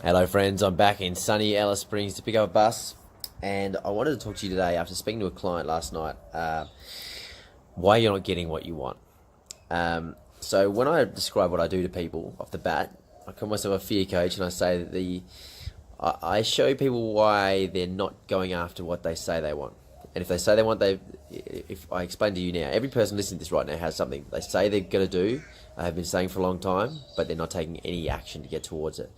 Hello friends, I'm back in sunny Alice Springs to pick up a bus, and I wanted to talk to you today after speaking to a client last night, why you're not getting what you want. So when I describe what I do to people off the bat, I call myself a fear coach, and I say that I show people why they're not going after what they say they want. And if they say they want, if I explain to you now, every person listening to this right now has something they say they're going to do, I have been saying for a long time, but they're not taking any action to get towards it.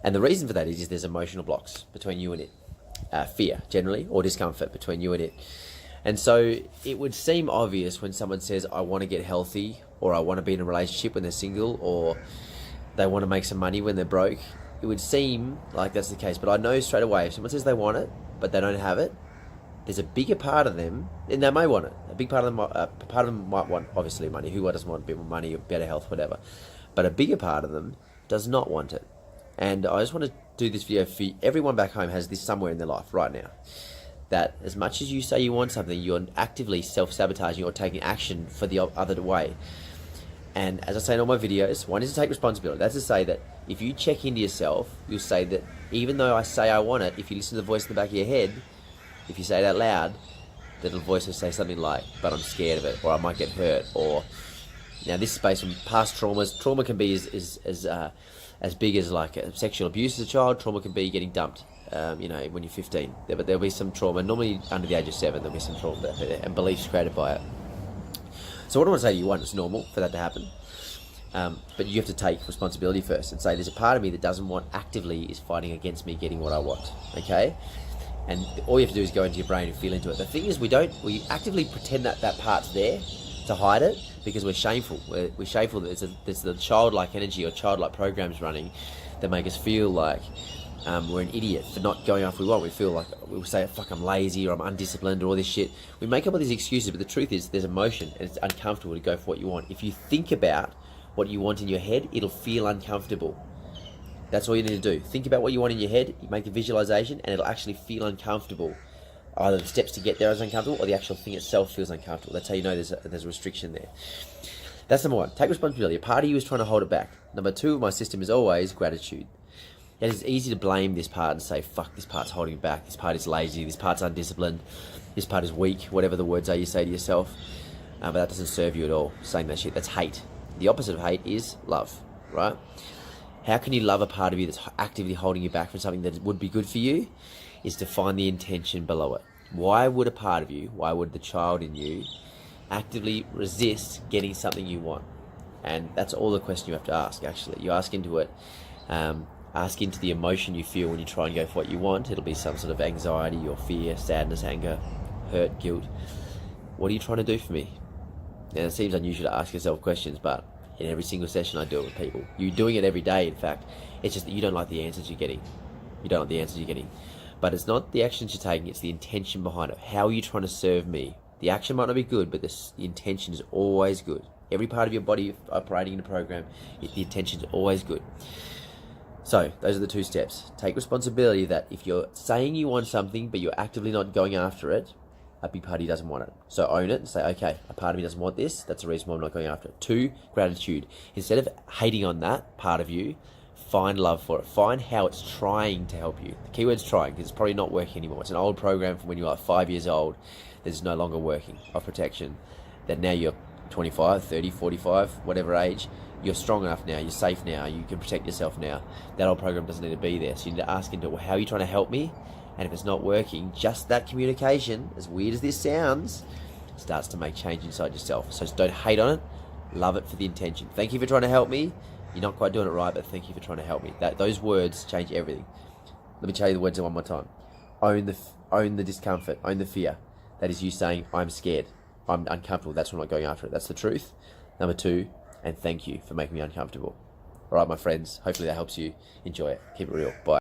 And the reason for that is there's emotional blocks between you and it. Fear, generally, or discomfort between you and it. And so it would seem obvious when someone says, I want to get healthy, or I want to be in a relationship when they're single, or they want to make some money when they're broke. It would seem like that's the case. But I know straight away, if someone says they want it, but they don't have it, there's a bigger part of them, and they may want it. A big part of them might want, obviously, money. Who doesn't want a bit more money, or better health, whatever? But a bigger part of them does not want it. And I just want to do this video for everyone back home has this somewhere in their life right now. That as much as you say you want something, you're actively self-sabotaging or taking action for the other way. And as I say in all my videos, one is to take responsibility. That's to say that if you check into yourself, you'll say that even though I say I want it, if you listen to the voice in the back of your head, if you say it out loud, the little voice will say something like, but I'm scared of it, or I might get hurt, or... Now this is based on past traumas. Trauma can be as big as like sexual abuse as a child. Trauma can be getting dumped, when you're 15. But there'll be some trauma. Normally under the age of 7, there'll be some trauma and beliefs created by it. So what I want to say to you, one, it's normal for that to happen. But you have to take responsibility first and say, there's a part of me that doesn't want, actively is fighting against me getting what I want, okay? And all you have to do is go into your brain and feel into it. The thing is, we actively pretend that part's there to hide it, because we're shameful. We're shameful that there's the childlike energy or childlike programs running that make us feel like we're an idiot for not going after what we want. We feel like we'll say, fuck, I'm lazy, or I'm undisciplined, or all this shit. We make up all these excuses, but the truth is there's emotion, and it's uncomfortable to go for what you want. If you think about what you want in your head, it'll feel uncomfortable. That's all you need to do. Think about what you want in your head, you make a visualization, and it'll actually feel uncomfortable. Either the steps to get there is uncomfortable, or the actual thing itself feels uncomfortable. That's how you know there's a restriction there. That's number one. Take responsibility. A part of you is trying to hold it back. Number two, my system is always gratitude. It is easy to blame this part and say, fuck, this part's holding me back. This part is lazy. This part's undisciplined. This part is weak. Whatever the words are you say to yourself. But that doesn't serve you at all. Saying that shit, that's hate. The opposite of hate is love, right? How can you love a part of you that's actively holding you back from something that would be good for you? Is to find the intention below it. Why would a part of you, why would the child in you actively resist getting something you want? And that's all the question you have to ask, actually. You ask into it, ask into the emotion you feel when you try and go for what you want. It'll be some sort of anxiety or fear, sadness, anger, hurt, guilt. What are you trying to do for me? Now, it seems unusual to ask yourself questions, but in every single session I do it with people. You're doing it every day, in fact. It's just that you don't like the answers you're getting. You don't like the answers you're getting. But it's not the actions you're taking, it's the intention behind it. How are you trying to serve me? The action might not be good, but the intention is always good. Every part of your body operating in a program, the intention is always good. So, those are the two steps. Take responsibility that if you're saying you want something, but you're actively not going after it, a big part of you doesn't want it. So own it and say, okay, a part of me doesn't want this, that's the reason why I'm not going after it. Two, gratitude. Instead of hating on that part of you, find love for it. Find how it's trying to help you. The keyword's trying, because it's probably not working anymore. It's an old program from when you were like 5 years old that's no longer working, of protection. That now you're 25, 30, 45, whatever age, you're strong enough now, you're safe now, you can protect yourself now. That old program doesn't need to be there. So you need to ask into, well, how are you trying to help me? And if it's not working, just that communication, as weird as this sounds, starts to make change inside yourself. So just don't hate on it, love it for the intention. Thank you for trying to help me. You're not quite doing it right, but thank you for trying to help me. Those words change everything. Let me tell you the words one more time. Own the discomfort, own the fear. That is you saying, I'm scared, I'm uncomfortable, that's why I'm not going after it. That's the truth. Number two, and thank you for making me uncomfortable. All right, my friends, hopefully that helps you. Enjoy it. Keep it real. Bye.